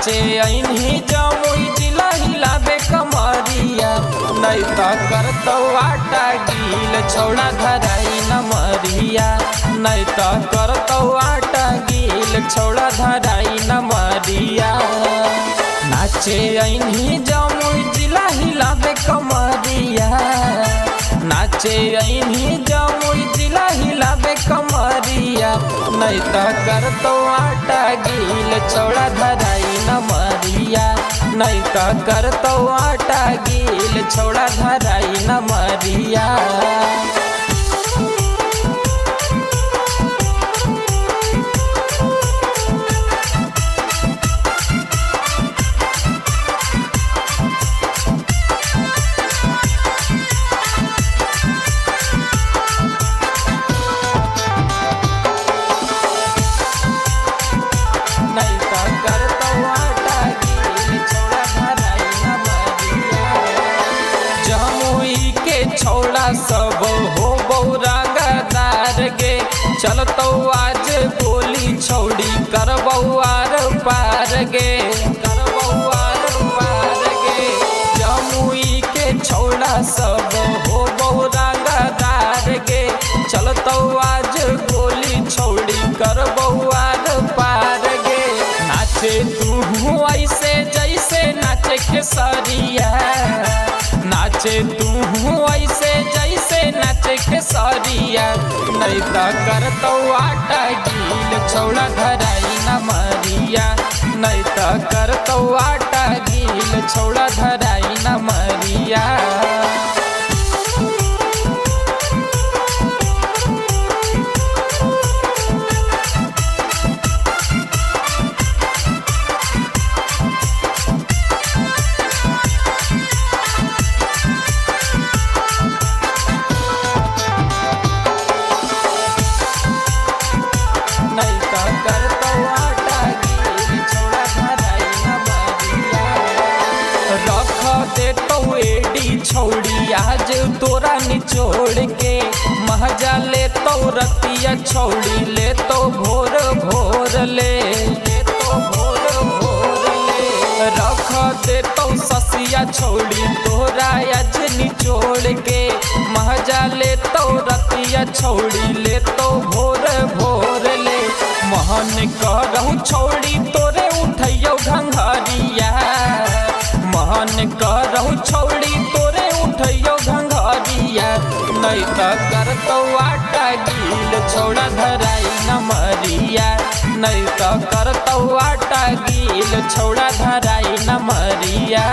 नाचे अइन्ही जमुई जिला हिलाबे कमरिया, नहीं तो करतौ आटा गील छौड़ा धराई नमरिया, नहीं तो करतौ आटा गील छौड़ा धराई नमरिया। नाचे अइन्ही जमुई जिला हिलाबे कमरिया, नाचे अइन्ही जमुई जिला हिलाबे कमरिया, नहीं तो करतौ आटा गील छौड़ा धराई नमरिया, नहीं तो करतौ आटा गील छौड़ा धराई नमरिया। छौड़ा सब हो बौरागदार गे, चलतौ आज गोली छौड़ी करबौ आर पार गे, करबौ आर पार गे। जमुई के छौड़ा सब हो बौरागदार गे, चलतौ आज गोली छौड़ी करबौ आर पार गे। नाचे तू ऐसे जैसे नाचे खेसरिया, नाचे तू ऐसे जैसे नाचे खेसरिया, नहीं तो करतौ आटा गील छौड़ा धराई नमरिया, नहीं तो करतौ आटा गील छौड़ा धराई नमरिया। छौड़ी आज तोरा निचोड़ के महजा ले तो रतिया छौड़ी ले तो भोर भोर ले, तो भोर भोर ले। रख दे तो ससिया छौड़ी तोरा आज निचोड़ के महजा ले तो रतिया छौड़ी ले तो भोर भोर ले। महन करहु छौड़ी तोरे उठैयो घंघरिया, महन करहु छौड़ी तोरे उठैयो घंघरिया, नहीं तो करतौ आटा गील छौड़ा धराई नमरिया, नहीं तो करतौ आटा गील छौड़ा धराई नमरिया।